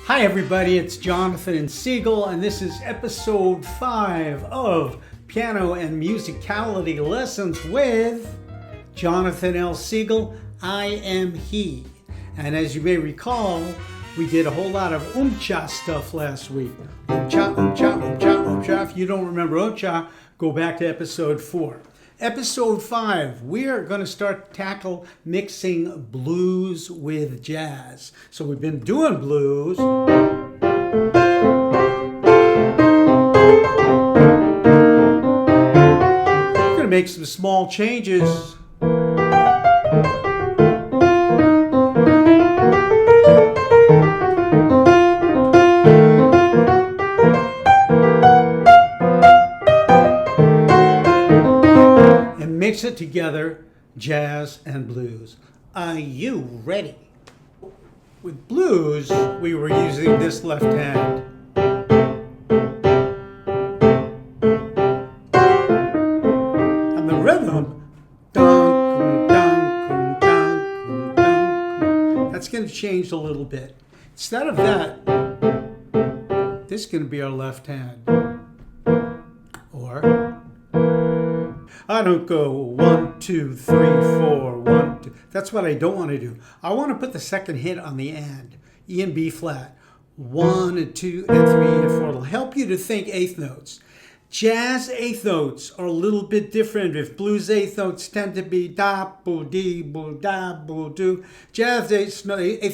Hi everybody, it's Jonathan L Segal, and this is episode 5 of Piano and Musicality Lessons with Jonathan L Segal. I am he. And as you may recall, we did a whole lot of umcha stuff last week. Umcha, umcha, umcha, umcha. If you don't remember umcha, go back to episode 4. Episode 5, we are going to tackle mixing blues with jazz. So we've been doing blues. We're going to make some small changes. Mix it together, jazz and blues. Are you ready? With blues, we were using this left hand. And the rhythm, dun, dun, dun, dun. That's going to change a little bit. Instead of that, this is going to be our left hand. Or I don't go 1, 2, 3, 4, 1, 2. That's what I don't want to do. I want to put the second hit on the and, E and B flat. 1 and 2 and 3 and 4. It'll help you to think eighth notes. Jazz eighth notes are a little bit different. If blues eighth notes tend to be da, boo, dee, boo, da, boo, do. Jazz eighth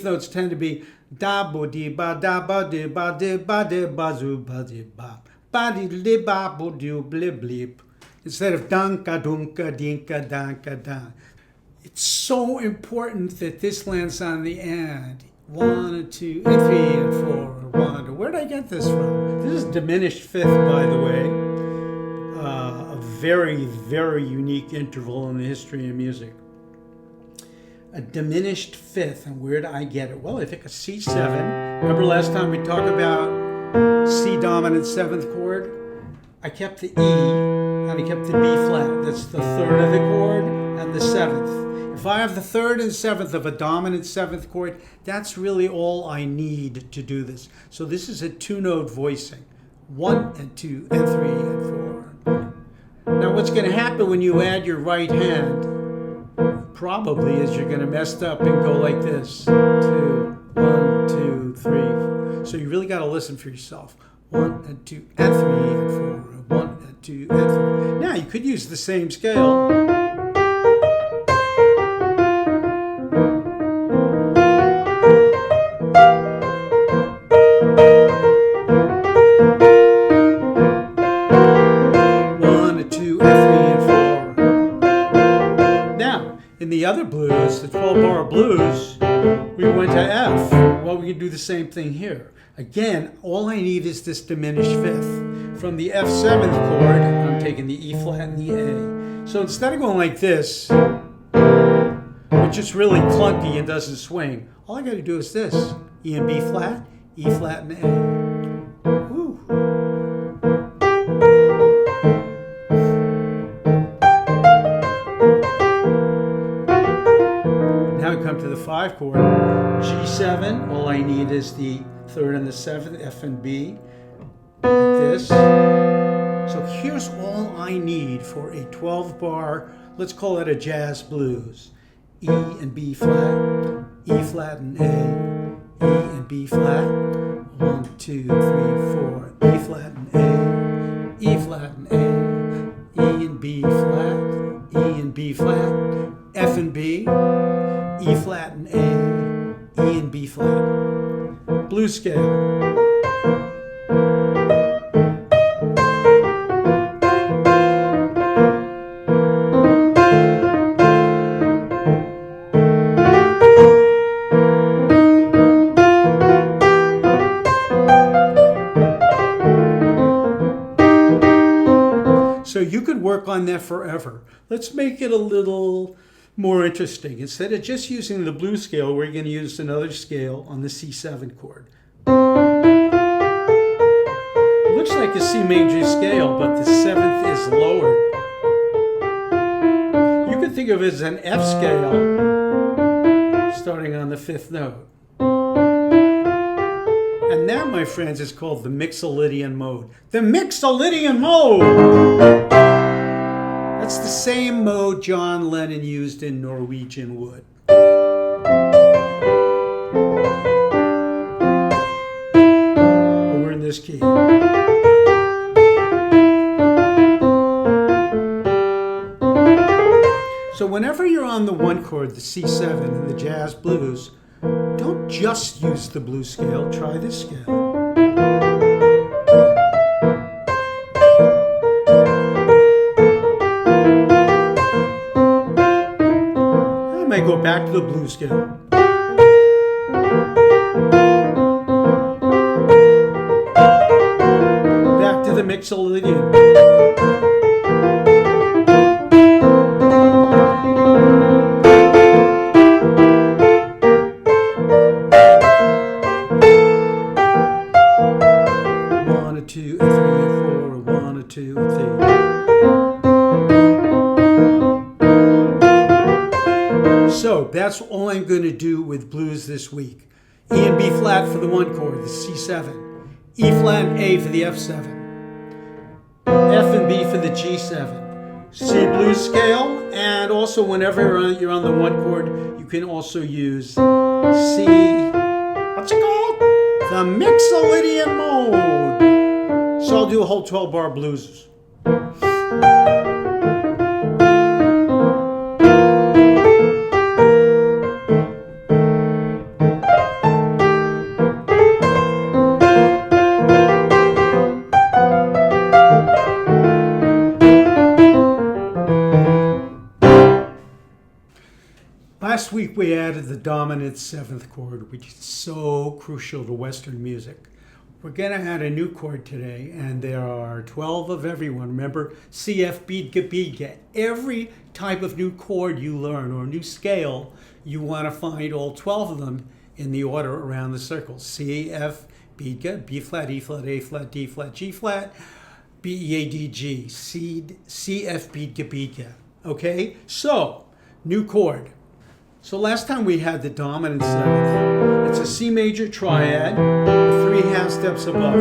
notes tend to be da, boo, dee, ba, da, ba, dee, ba, dee, ba, dee, ba, zoo, ba, dee, ba. Ba, dee, li, ba, boo, doo, blip, bleep. Instead of dunka, dunka, dinka, danka, dan. It's so important that this lands on the and. 1 and 2 and 3 and 4 and 1. Where did I get this from? This is diminished fifth, by the way. A very, very unique interval in the history of music. A diminished fifth, and where did I get it? Well, I took a C7. Remember last time we talked about C dominant 7th chord? I kept the E. And I kept the B flat. That's the third of the chord and the 7th. If I have the 3rd and 7th of a dominant 7th chord, that's really all I need to do this. So this is a 2-note voicing. 1 and 2 and 3 and 4. Now what's going to happen when you add your right hand probably is you're going to mess up and go like this. 2, 1, 2, 3, 4. So you really got to listen for yourself. 1 and 2 and 3 and 4. 1 and 2 and 3. Now you could use the same scale. One and 2 and 3 and 4. Now, in the other blues, the 12-bar blues, we went to F. Well, we can do the same thing here. Again, all I need is this diminished fifth. From the F7th chord, I'm taking the E flat and the A. So instead of going like this, which is really clunky and doesn't swing, all I got to do is this. E and B flat, E flat and A. Woo. Now we come to the 5 chord. G7, all I need is the 3rd and the 7th, F and B. Like this. So here's all I need for a 12-bar, let's call it a jazz blues. E and B flat, E flat and A, E and B flat, 1, 2, 3, 4, E flat and A, E flat and A, E and B flat, E and B flat, F and B, E flat and A, E and B flat. Blues scale. So you could work on that forever. Let's make it a little more interesting. Instead of just using the blues scale, we're going to use another scale on the C7 chord. It looks like a C major scale, but the 7th is lowered. You could think of it as an F scale starting on the 5th note. And that, my friends, is called the Mixolydian mode. The Mixolydian mode! That's the same mode John Lennon used in Norwegian Wood. But we're in this key. So whenever you're on the one chord, the C7 in the jazz blues, don't just use the blues scale, try this scale. I might go back to the blues scale. Back to the Mixolydian. So that's all I'm going to do with blues this week. E and B flat for the one chord, the C7. E flat and A for the F7. F and B for the G7. C blues scale, and also whenever you're on the one chord, you can also use C, what's it called? The Mixolydian mode. So I'll do a whole 12-bar blues. Last week we added the dominant 7th chord, which is so crucial to Western music. We're going to add a new chord today, and there are 12 of every one. Remember, C, F, beatga, beatga. Every type of new chord you learn or new scale, you want to find all 12 of them in the order around the circle. C, F, beatga, B flat, E flat, A flat, D flat, G flat, B, E, A, D, G, C, F, beatga, beatga. Okay, so new chord. So last time we had the dominant 7th. It's a C major triad, 3 half steps above.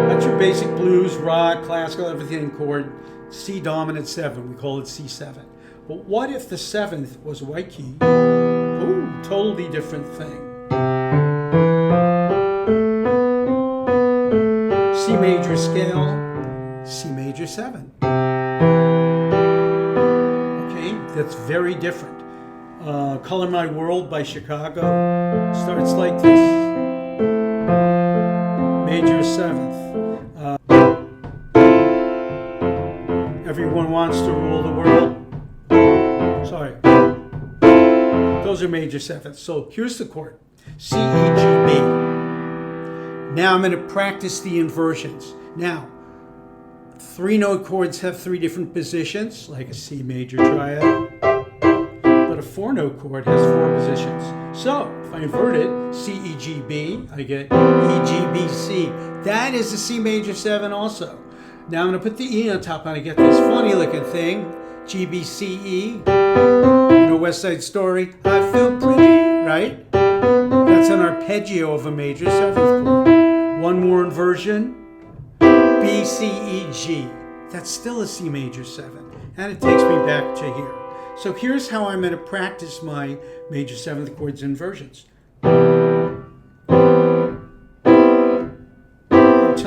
That's your basic blues, rock, classical, everything chord. C dominant 7, we call it C7. But what if the 7th was a white key? Ooh, totally different thing. C major scale, C major 7. Okay, that's very different. Color My World by Chicago starts like this. Major 7th. Everyone Wants to Rule the World. Sorry. Those are major 7ths. So here's the chord. C, E, G, B. Now I'm going to practice the inversions. Now, 3-note chords have 3 different positions, like a C major triad. But a 4-note chord has 4 positions. So if I invert it, C, E, G, B, I get E, G, B, C. That is a C major 7 also. Now I'm going to put the E on top and I get this funny looking thing, G, B, C, E. You know West Side Story? I feel pretty, right? That's an arpeggio of a major 7th chord. One more inversion, B, C, E, G. That's still a C major 7. And it takes me back to here. So here's how I'm going to practice my major 7th chords inversions. Until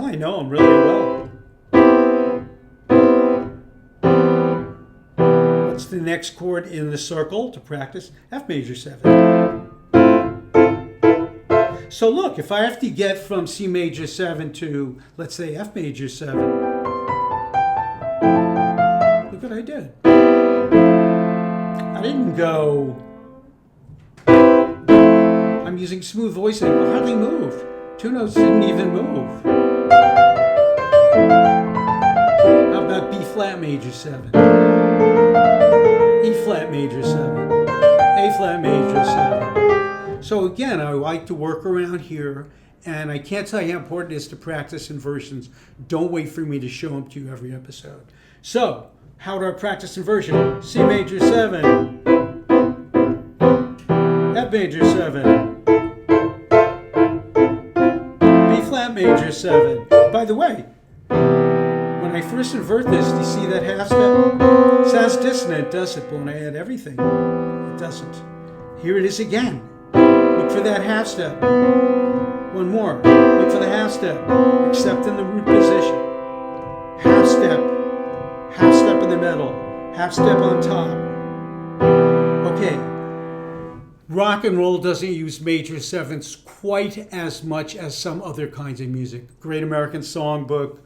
I know them really well. What's the next chord in the circle to practice? F major 7. So look, if I have to get from C major 7 to, let's say, F major 7, look what I did. I didn't go, I'm using smooth voicing, I hardly moved. 2 notes didn't even move. How about B flat major 7? E flat major 7? A flat major 7? So again, I like to work around here, and I can't tell you how important it is to practice inversions. Don't wait for me to show them to you every episode. So, how do I practice inversion? C major 7, F major 7, flat major 7. By the way, when I first invert this, do you see that half step? It sounds dissonant, does it? But when I add everything, it doesn't. Here it is again. Look for that half step. One more. Look for the half step, except in the root position. Half step in the middle, half step on top. Okay. Rock and roll doesn't use major sevenths quite as much as some other kinds of music. Great American Songbook,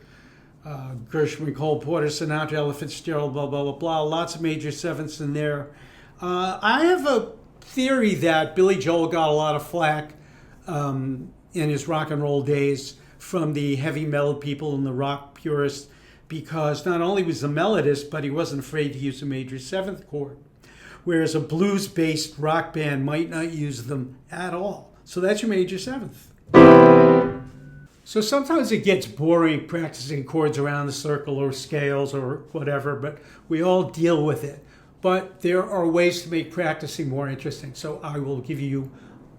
Gershwin, Cole Porter, Sinatra, Ella Fitzgerald, blah, blah, blah, blah. Lots of major sevenths in there. I have a theory that Billy Joel got a lot of flack in his rock and roll days from the heavy metal people and the rock purists because not only was he a melodist, but he wasn't afraid to use a major seventh chord. Whereas a blues-based rock band might not use them at all. So that's your major seventh. So sometimes it gets boring practicing chords around the circle or scales or whatever, but we all deal with it. But there are ways to make practicing more interesting. So I will give you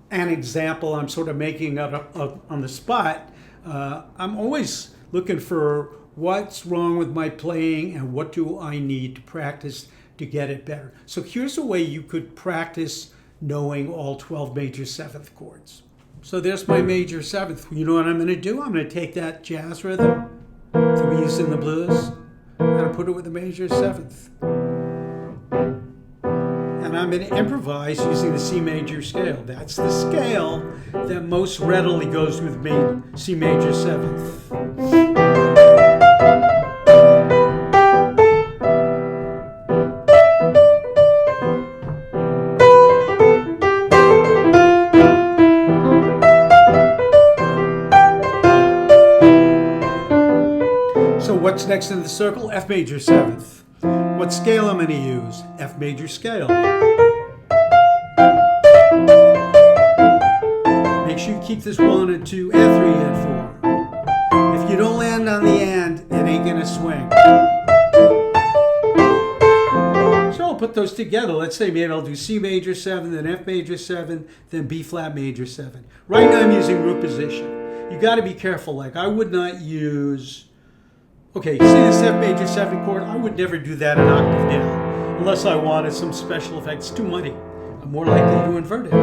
an example. I'm sort of making up on the spot. I'm always looking for what's wrong with my playing and what do I need to practice to get it better. So here's a way you could practice knowing all 12 major seventh chords. So there's my major seventh. You know what I'm going to do? I'm going to take that jazz rhythm that we use in the blues and put it with the major seventh. And I'm going to improvise using the C major scale. That's the scale that most readily goes with C major seventh. What's next in the circle? F major seventh. What scale am I going to use? F major scale. Make sure you keep this 1 and 2 and 3 and 4. If you don't land on the end, it ain't going to swing. So I'll put those together. Let's say maybe I'll do C major 7, then F major 7, then B flat major 7. Right now I'm using root position. You got to be careful. Like I would not use... Okay, you see this F major 7 chord? I would never do that an octave down unless I wanted some special effects. It's too muddy. I'm more likely to invert it.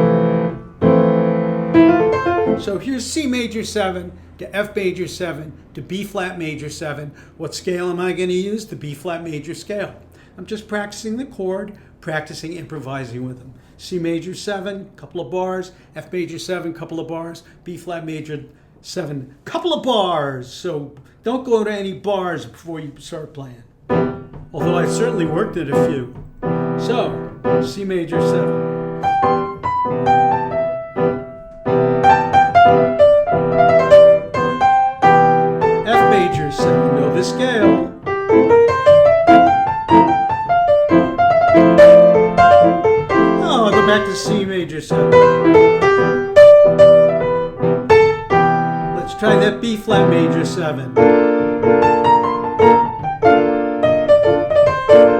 So here's C major 7 to F major 7 to B flat major 7. What scale am I going to use? The B flat major scale. I'm just practicing the chord, practicing improvising with them. C major 7, couple of bars. F major 7, couple of bars. B flat major 7, couple of bars. So don't go to any bars before you start playing. Although I certainly worked at a few. So, C major 7. F major 7, know the scale. Oh, I'll go back to C major 7. Try that B flat major 7.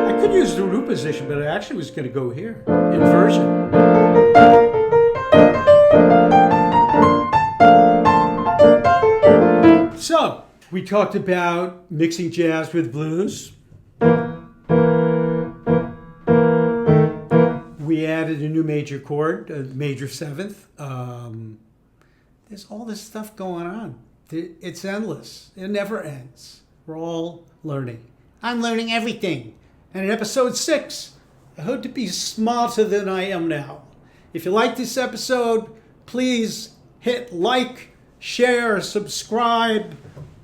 I could use the root position, but I actually was going to go here. Inversion. So, we talked about mixing jazz with blues. We added a new major chord, a major 7th. There's all this stuff going on. It's endless. It never ends. We're all learning. I'm learning everything. And in episode 6, I hope to be smarter than I am now. If you like this episode, please hit like, share, subscribe,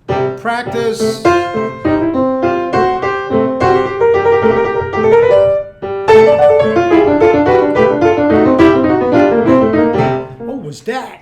practice. What was that?